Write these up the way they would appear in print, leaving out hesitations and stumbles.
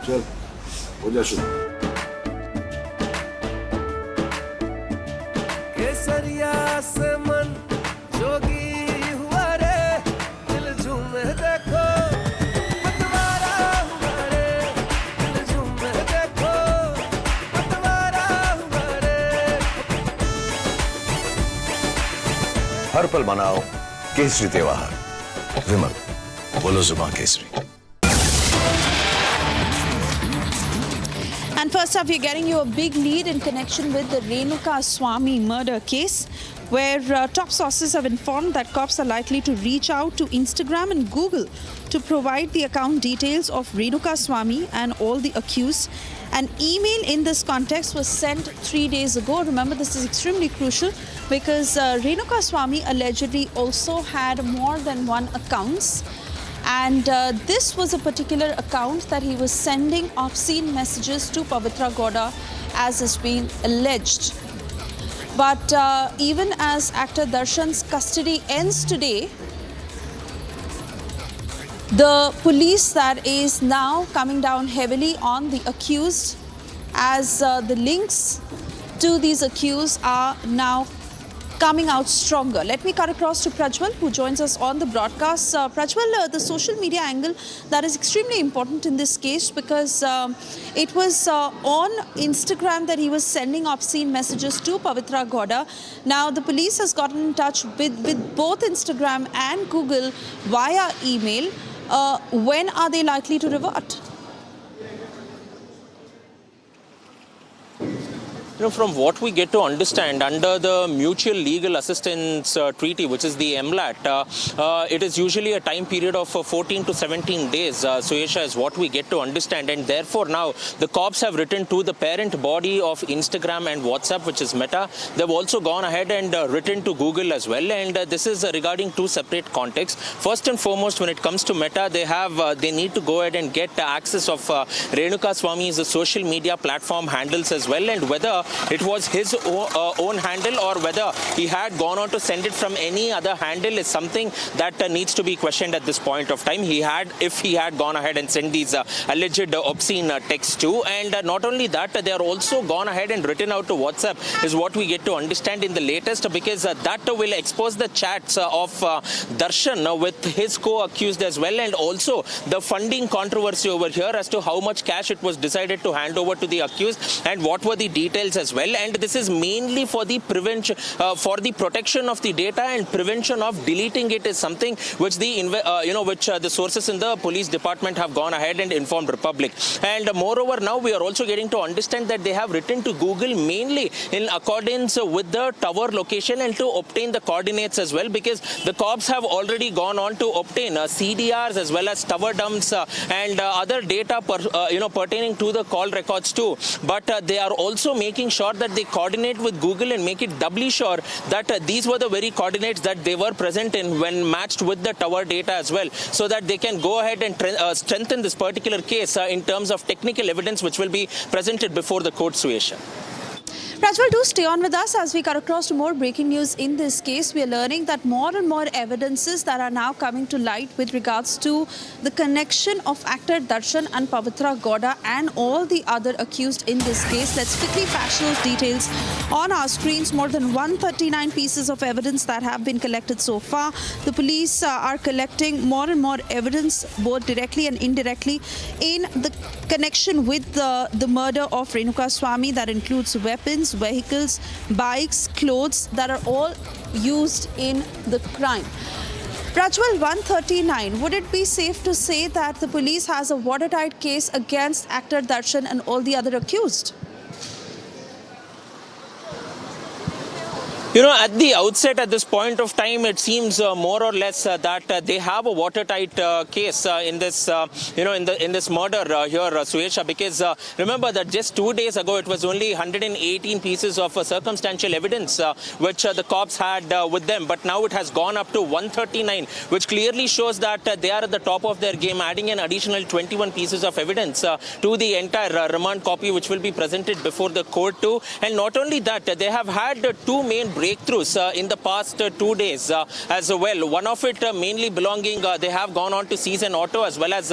चल हो जा शुरू। केसरिया से मन जोगी हुआ रे, दिल झूमे देखो पतवारा हुआ रे, दिल झूमे देखो पतवारा हुआ रे। हर पल मनाओ केसरी त्योहार। विमल, बोलो जुबान Kesari. And first up, we're getting you a big lead in connection with the Renuka Swamy murder case, where top sources have informed that cops are likely to reach out to Instagram and Google to provide the account details of Renuka Swamy and all the accused. An email in this context was sent 3 days ago. Remember, this is extremely crucial because Renuka Swamy allegedly also had more than one accounts. And this was a particular account that he was sending obscene messages to Pavitra Gowda, as has been alleged. But even as actor Darshan's custody ends today, the police that is now coming down heavily on the accused, as the links to these accused are now coming out stronger. Let me cut across to Prajwal, who joins us on the broadcast. Prajwal, the social media angle that is extremely important in this case because it was on Instagram that he was sending obscene messages to Pavitra Gowda. Now, the police has gotten in touch with both Instagram and Google via email. When are they likely to revert? From what we get to understand, under the Mutual Legal Assistance Treaty, which is the MLAT, it is usually a time period of 14 to 17 days, Suesha, is what we get to understand. And therefore now the cops have written to the parent body of Instagram and WhatsApp, which is Meta. They've also gone ahead and written to Google as well. And this is regarding two separate contexts. First and foremost, when it comes to Meta, they need to go ahead and get access of Renuka Swamy's social media platform handles as well, and whether it was his own handle or whether he had gone on to send it from any other handle is something that needs to be questioned at this point of time. If he had gone ahead and sent these alleged obscene texts too, and not only that, they are also gone ahead and written out to WhatsApp is what we get to understand in the latest, because that will expose the chats of Darshan with his co-accused as well, and also the funding controversy over here as to how much cash it was decided to hand over to the accused and what were the details as well. And this is mainly for the prevention, for the protection of the data and prevention of deleting it is something which the sources in the police department have gone ahead and informed Republic. And moreover, now we are also getting to understand that they have written to Google mainly in accordance with the tower location and to obtain the coordinates as well, because the cops have already gone on to obtain CDRs as well as tower dumps and other data pertaining to the call records too. But they are also making sure that they coordinate with Google and make it doubly sure that these were the very coordinates that they were present in when matched with the tower data as well, so that they can go ahead and strengthen this particular case in terms of technical evidence which will be presented before the court, Suesha. Prajwal, do stay on with us as we cut across to more breaking news in this case. We are learning that more and more evidences that are now coming to light with regards to the connection of actor Darshan and Pavitra Gowda and all the other accused in this case. Let's quickly flash those details on our screens. More than 139 pieces of evidence that have been collected so far. The police are collecting more and more evidence, both directly and indirectly, in the connection with the murder of Renuka Swamy. That includes weapons, vehicles, bikes, clothes that are all used in the crime. Prajwal, 139, would it be safe to say that the police has a watertight case against actor Darshan and all the other accused? At the outset, at this point of time, it seems more or less that they have a watertight case in this, in this murder here, Suesha, because remember that just 2 days ago, it was only 118 pieces of circumstantial evidence which the cops had with them. But now it has gone up to 139, which clearly shows that they are at the top of their game, adding an additional 21 pieces of evidence to the entire remand copy, which will be presented before the court too. And not only that, they have had two main breakthroughs in the past 2 days as well. One of it mainly belonging, they have gone on to seize an auto as well as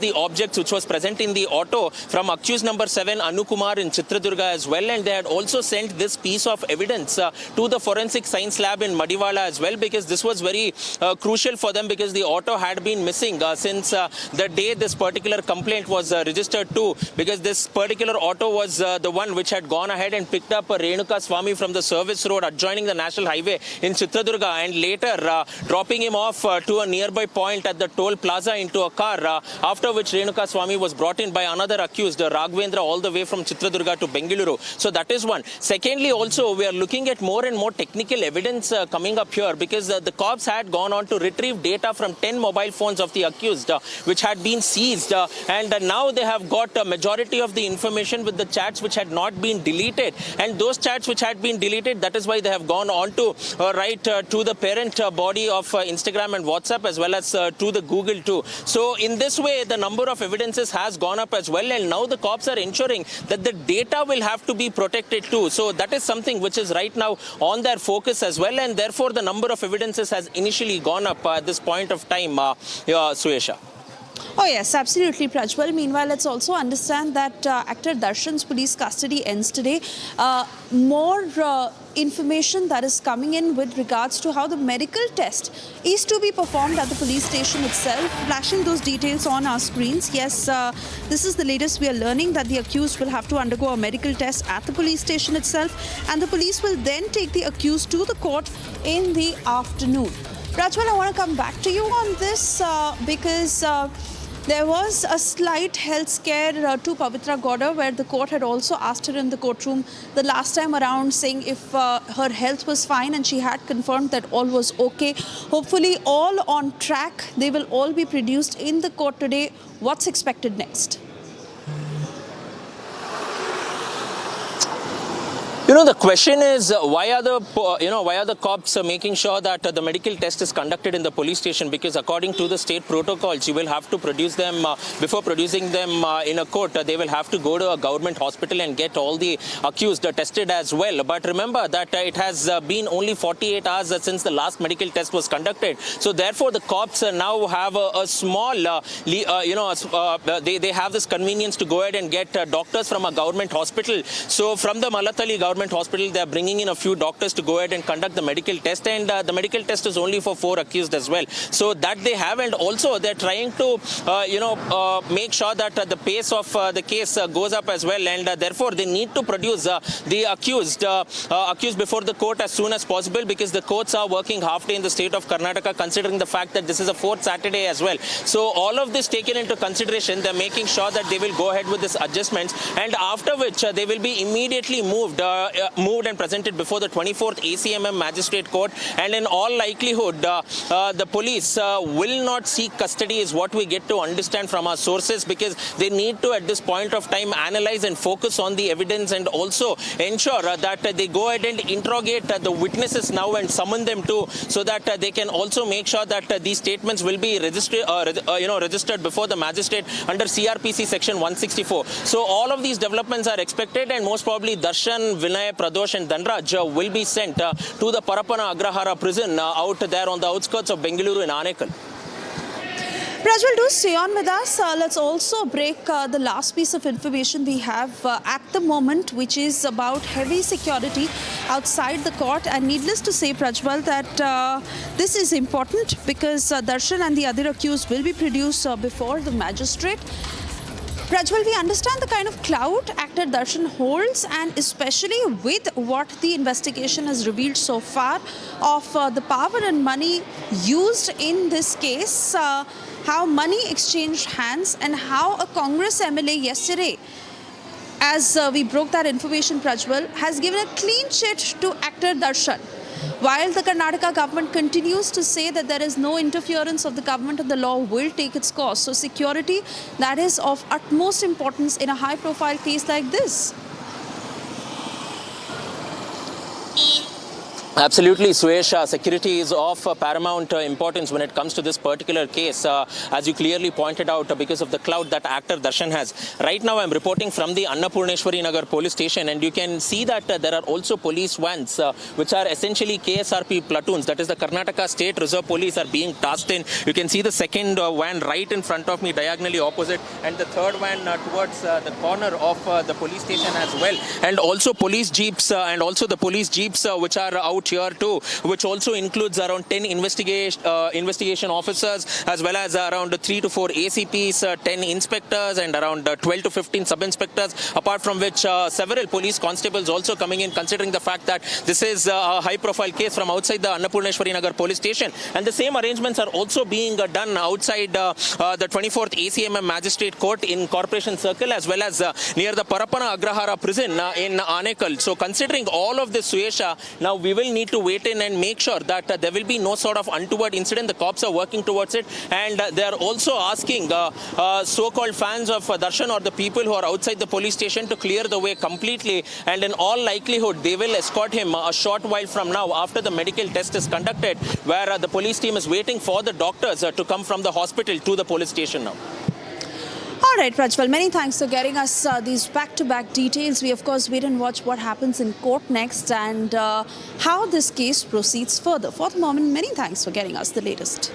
the objects which was present in the auto from accused number 7 Anukumar in Chitradurga as well, and they had also sent this piece of evidence to the forensic science lab in Madiwala as well, because this was very crucial for them, because the auto had been missing since the day this particular complaint was registered to, because this particular auto was the one which had gone ahead and picked up Renuka Swamy from the service road adjoining the national highway in Chitradurga, and later dropping him off to a nearby point at the toll plaza into a car, after which Renuka Swamy was brought in by another accused, Raghavendra, all the way from Chitradurga to Bengaluru. So that is one. Secondly, also we are looking at more and more technical evidence coming up here, because the cops had gone on to retrieve data from 10 mobile phones of the accused, which had been seized, and now they have got a majority of the information with the chats which had not been deleted, and those chats which had been deleted, that is why they have gone on to write to the parent body of Instagram and WhatsApp, as well as to the Google too. So in this way, the number of evidences has gone up as well, and now the cops are ensuring that the data will have to be protected too. So that is something which is right now on their focus as well, and therefore the number of evidences has initially gone up at this point of time, Suesha. Oh yes, absolutely, Prajwal. Meanwhile, let's also understand that actor Darshan's police custody ends today. More information that is coming in with regards to how the medical test is to be performed at the police station itself. Flashing those details on our screens. Yes, this is the latest we are learning, that the accused will have to undergo a medical test at the police station itself, and the police will then take the accused to the court in the afternoon. Prajwal, I want to come back to you on this because there was a slight health scare to Pavitra Gowda, where the court had also asked her in the courtroom the last time around, saying if her health was fine, and she had confirmed that all was okay. Hopefully all on track. They will all be produced in the court today. What's expected next? The question is why are the cops making sure that the medical test is conducted in the police station? Because according to the state protocols, you will have to produce them before producing them in a court. They will have to go to a government hospital and get all the accused tested as well. But remember that it has been only 48 hours since the last medical test was conducted. So therefore, the cops now have a small, they have this convenience to go ahead and get doctors from a government hospital. So from the Malatali government hospital, they are bringing in a few doctors to go ahead and conduct the medical test, and the medical test is only for 4 accused as well. So that they have, and also they're trying to make sure that the pace of the case goes up as well, and therefore they need to produce the accused before the court as soon as possible, because the courts are working half day in the state of Karnataka, considering the fact that this is a 4th Saturday as well. So all of this taken into consideration, they're making sure that they will go ahead with this adjustments, and after which they will be immediately moved and presented before the 24th ACMM Magistrate Court, and in all likelihood the police will not seek custody, is what we get to understand from our sources, because they need to at this point of time analyze and focus on the evidence, and also ensure that they go ahead and interrogate the witnesses now and summon them too, so that they can also make sure that these statements will be registered before the magistrate under CRPC section 164. So all of these developments are expected, and most probably Darshan, Vinay, Pradosh and Dhanraj will be sent to the Parapana Agrahara prison out there on the outskirts of Bengaluru in Anekal. Prajwal, do stay on with us. Let's also break the last piece of information we have at the moment, which is about heavy security outside the court. And needless to say, Prajwal, that this is important, because Darshan and the other accused will be produced before the magistrate. Prajwal, we understand the kind of clout actor Darshan holds, and especially with what the investigation has revealed so far of the power and money used in this case, how money exchanged hands, and how a Congress MLA yesterday, as we broke that information, Prajwal, has given a clean chit to actor Darshan. While the Karnataka government continues to say that there is no interference of the government and the law will take its course. So security, that is of utmost importance in a high-profile case like this. Absolutely, Suyesh. Security is of paramount importance when it comes to this particular case, as you clearly pointed out, because of the clout that actor Darshan has. Right now, I'm reporting from the Annapurneshwari Nagar police station, and you can see that there are also police vans, which are essentially KSRP platoons. That is the Karnataka State Reserve Police are being tasked in. You can see the second van right in front of me, diagonally opposite, and the third van towards the corner of the police station as well. And also police jeeps, which are out here too, which also includes around 10 investigation officers, as well as around 3 to 4 ACPs, 10 inspectors, and around 12 to 15 sub-inspectors, apart from which several police constables also coming in, considering the fact that this is a high-profile case from outside the Annapurneshwari Nagar police station. And the same arrangements are also being done outside the 24th ACMM Magistrate Court in Corporation Circle, as well as near the Parapana Agrahara prison in Anekal. So considering all of this, Suyesha, now we will need to wait in and make sure that there will be no sort of untoward incident. The cops are working towards it, and they are also asking so-called fans of Darshan or the people who are outside the police station to clear the way completely, and in all likelihood they will escort him a short while from now after the medical test is conducted, where the police team is waiting for the doctors to come from the hospital to the police station now. All right, Prajwal, many thanks for getting us these back-to-back details. We, of course, wait and watch what happens in court next and how this case proceeds further. For the moment, many thanks for getting us the latest.